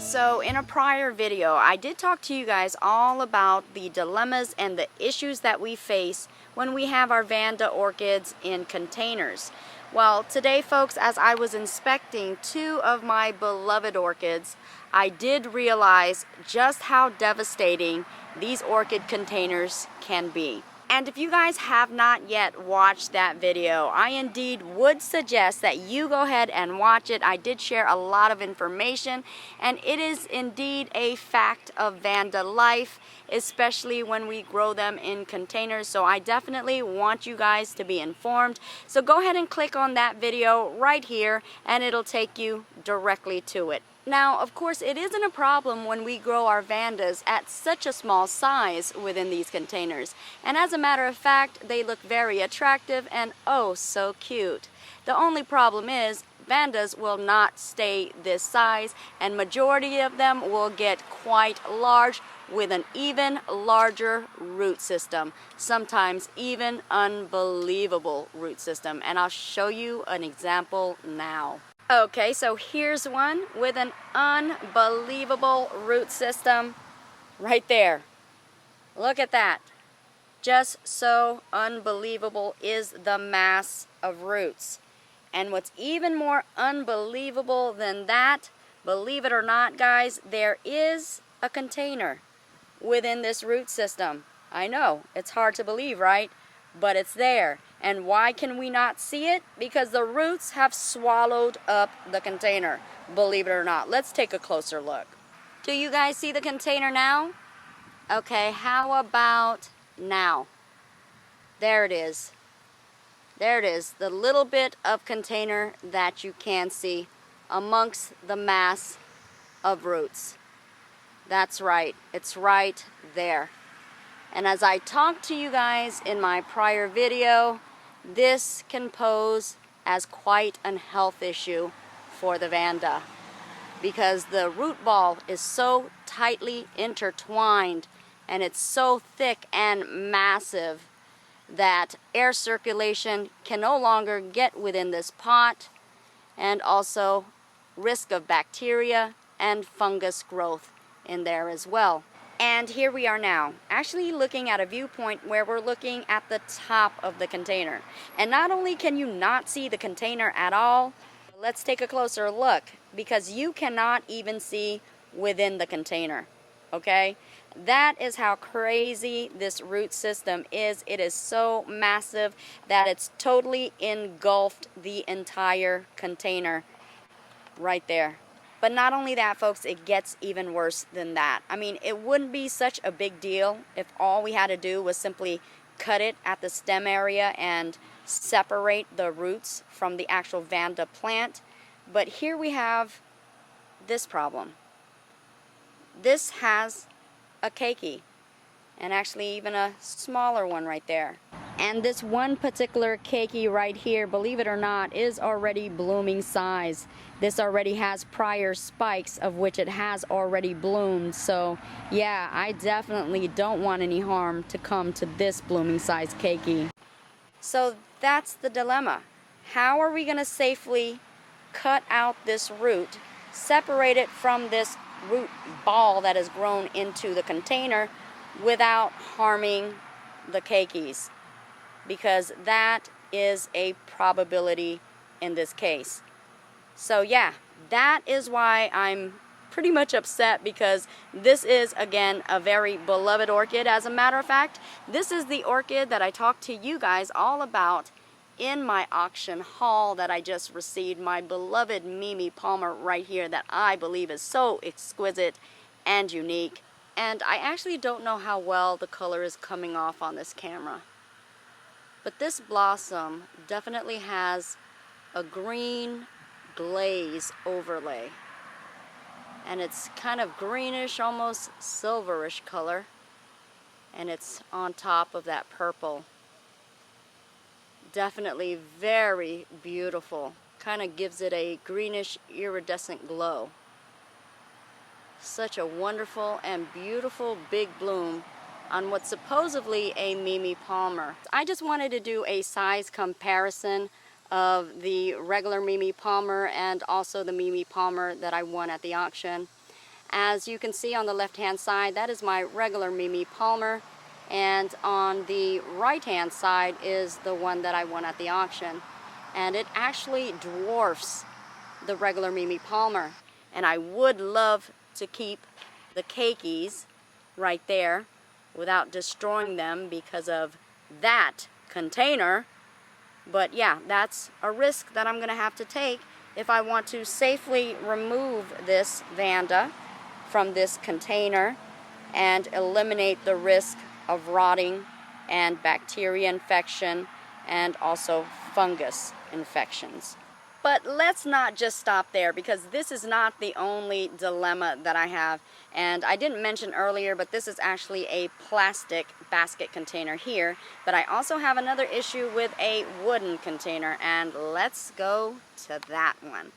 So in a prior video, I did talk to you guys all about the dilemmas and the issues that we face when we have our Vanda orchids in containers. Well, today folks, as I was inspecting two of my beloved orchids, I did realize just how devastating these orchid containers can be. And if you guys have not yet watched that video, I indeed would suggest that you go ahead and watch it. I did share a lot of information, and it is indeed a fact of Vanda life, especially when we grow them in containers. So I definitely want you guys to be informed. So go ahead and click on that video right here, and it'll take you directly to it. Now, of course, it isn't a problem when we grow our Vandas at such a small size within these containers. And as a matter of fact, they look very attractive and oh so cute. The only problem is Vandas will not stay this size, and majority of them will get quite large with an even larger root system, sometimes even unbelievable root system. And I'll show you an example now. Okay, so here's one with an unbelievable root system right there. Look at that. Just so unbelievable is the mass of roots. And what's even more unbelievable than that, believe it or not guys, there is a container within this root system. I know, it's hard to believe, right? But it's there. And why can we not see it? Because the roots have swallowed up the container, believe it or not. Let's take a closer look. Do you guys see the container now? Okay, how about now? There it is. There it is, the little bit of container that you can see amongst the mass of roots. That's right, it's right there. And as I talked to you guys in my prior video, this can pose as quite an health issue for the Vanda, because the root ball is so tightly intertwined and it's so thick and massive that air circulation can no longer get within this pot, and also risk of bacteria and fungus growth in there as well. And here we are now, actually looking at a viewpoint where we're looking at the top of the container. And not only can you not see the container at all, let's take a closer look, because you cannot even see within the container, okay? That is how crazy this root system is. It is so massive that it's totally engulfed the entire container right there. But not only that, folks, it gets even worse than that. I mean, it wouldn't be such a big deal if all we had to do was simply cut it at the stem area and separate the roots from the actual Vanda plant. But here we have this problem. This has a keiki, and actually even a smaller one right there. And this one particular keiki right here, believe it or not, is already blooming size. This already has prior spikes of which it has already bloomed. So yeah, I definitely don't want any harm to come to this blooming size keiki. So that's the dilemma. How are we going to safely cut out this root, separate it from this root ball that has grown into the container without harming the keikis? Because that is a probability in this case. So yeah, that is why I'm pretty much upset, because this is, again, a very beloved orchid. As a matter of fact, this is the orchid that I talked to you guys all about in my auction haul that I just received. My beloved Mimi Palmer right here that I believe is so exquisite and unique. And I actually don't know how well the color is coming off on this camera. But this blossom definitely has a green glaze overlay. And it's kind of greenish, almost silverish color. And it's on top of that purple. Definitely very beautiful. Kind of gives it a greenish iridescent glow. Such a wonderful and beautiful big bloom on what's supposedly a Mimi Palmer. I just wanted to do a size comparison of the regular Mimi Palmer and also the Mimi Palmer that I won at the auction. As you can see on the left-hand side, that is my regular Mimi Palmer, and on the right-hand side is the one that I won at the auction. And it actually dwarfs the regular Mimi Palmer. And I would love to keep the keikis right there without destroying them because of that container. But yeah, that's a risk that I'm gonna have to take if I want to safely remove this Vanda from this container and eliminate the risk of rotting and bacteria infection and also fungus infections. But let's not just stop there, because this is not the only dilemma that I have. And I didn't mention earlier, but this is actually a plastic basket container here. But I also have another issue with a wooden container, and let's go to that one.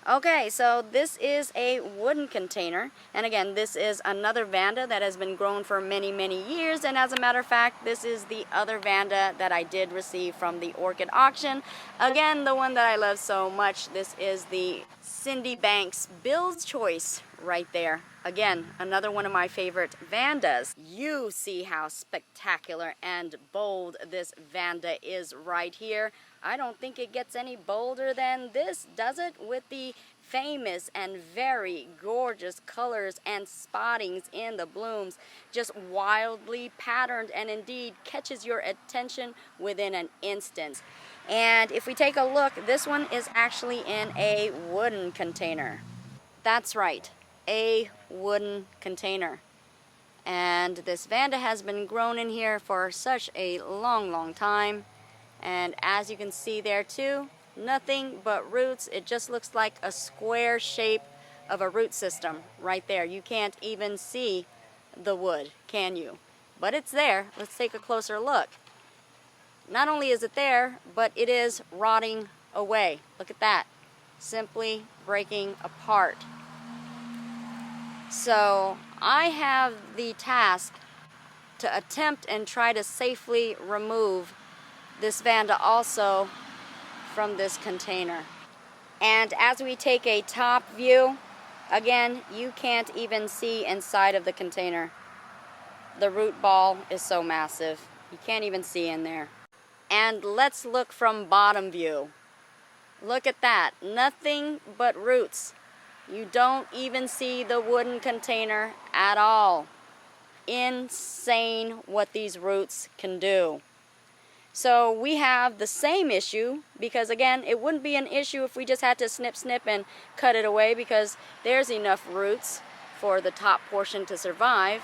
Okay, so this is a wooden container, and again, this is another Vanda that has been grown for many, many years, and as a matter of fact, this is the other Vanda that I did receive from the Orchid auction. Again, the one that I love so much. This is the Cindy Banks Bill's Choice right there. Again, another one of my favorite Vandas. You see how spectacular and bold this Vanda is right here. I don't think it gets any bolder than this, does it? With the famous and very gorgeous colors and spottings in the blooms, just wildly patterned, and indeed catches your attention within an instant. And if we take a look, this one is actually in a wooden container. That's right, a wooden container. And this Vanda has been grown in here for such a long, long time. And as you can see there too, nothing but roots. It just looks like a square shape of a root system right there. You can't even see the wood, can you? But it's there. Let's take a closer look. Not only is it there, but it is rotting away. Look at that. Simply breaking apart. So I have the task to attempt and try to safely remove this Vanda also from this container. And as we take a top view, again, you can't even see inside of the container. The root ball is so massive, you can't even see in there. And let's look from bottom view. Look at that, nothing but roots. You don't even see the wooden container at all. Insane what these roots can do. So we have the same issue, because again, it wouldn't be an issue if we just had to snip and cut it away, because there's enough roots for the top portion to survive.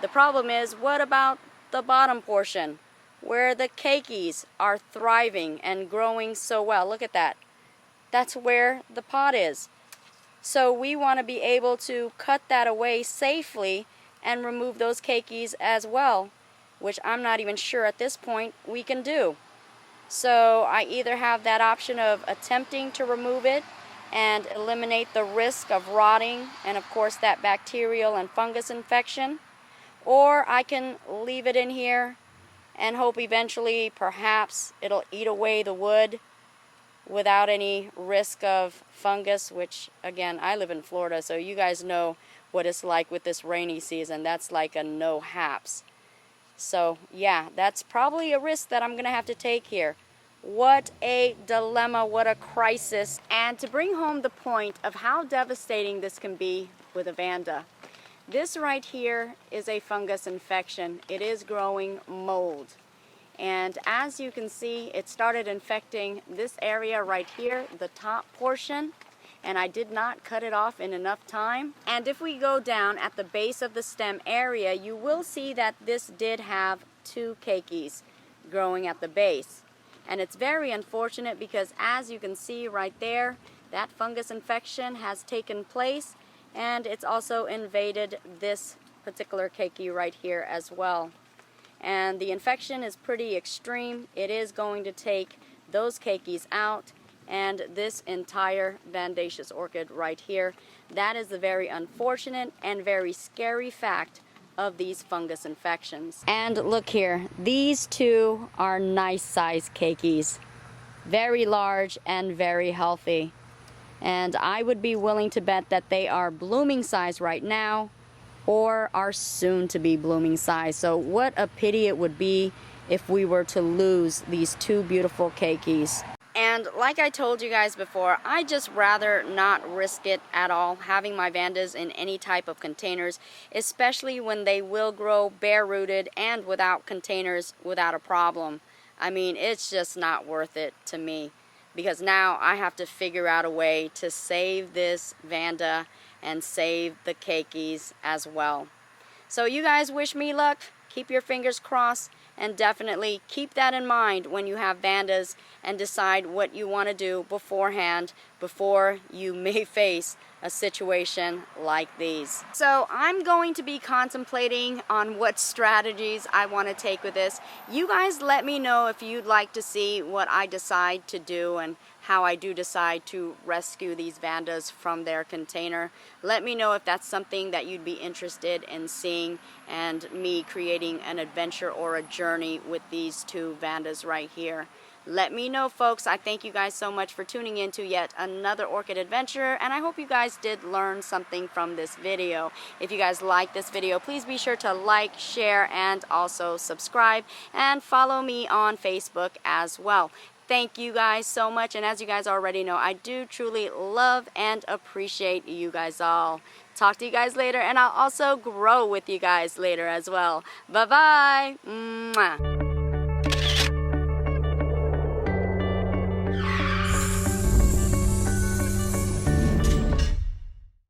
The problem is, what about the bottom portion, where the keikis are thriving and growing so well? Look at that. That's where the pot is. So we want to be able to cut that away safely and remove those keikis as well, which I'm not even sure at this point we can do. So I either have that option of attempting to remove it and eliminate the risk of rotting and of course that bacterial and fungus infection, or I can leave it in here and hope eventually perhaps it'll eat away the wood without any risk of fungus, which again, I live in Florida, so you guys know what it's like with this rainy season. That's like a no haps. So yeah, that's probably a risk that I'm gonna have to take here. What a dilemma, what a crisis. And to bring home the point of how devastating this can be with a Vanda, this right here is a fungus infection. It is growing mold. And as you can see, it started infecting this area right here, the top portion, and I did not cut it off in enough time. And if we go down at the base of the stem area, you will see that this did have 2 keikis growing at the base. And it's very unfortunate because as you can see right there, that fungus infection has taken place, and it's also invaded this particular keiki right here as well. And the infection is pretty extreme. It is going to take those keikis out and this entire Vandaceous orchid right here. That is the very unfortunate and very scary fact of these fungus infections. And look here, these 2 are nice sized keikis. Very large and very healthy. And I would be willing to bet that they are blooming size right now or are soon to be blooming size. So what a pity it would be if we were to lose these two beautiful keikis. And like I told you guys before, I just rather not risk it at all, having my vandas in any type of containers, especially when they will grow bare-rooted and without containers without a problem. I mean, it's just not worth it to me, because now I have to figure out a way to save this Vanda and save the keikis as well. So you guys wish me luck, keep your fingers crossed, and definitely keep that in mind when you have vandas and decide what you want to do beforehand, before you may face a situation like these. So I'm going to be contemplating on what strategies I want to take with this. You guys let me know if you'd like to see what I decide to do and how I do decide to rescue these vandas from their container. Let me know if that's something that you'd be interested in seeing, and me creating an adventure or a journey with these two vandas right here. Let me know, folks. I thank you guys so much for tuning in to yet another orchid adventure, and I hope you guys did learn something from this video. If you guys like this video, please be sure to like, share, and also subscribe, and follow me on Facebook as well. Thank you guys so much, and as you guys already know, I do truly love and appreciate you guys all. Talk to you guys later, and I'll also grow with you guys later as well. Bye-bye. Mwah.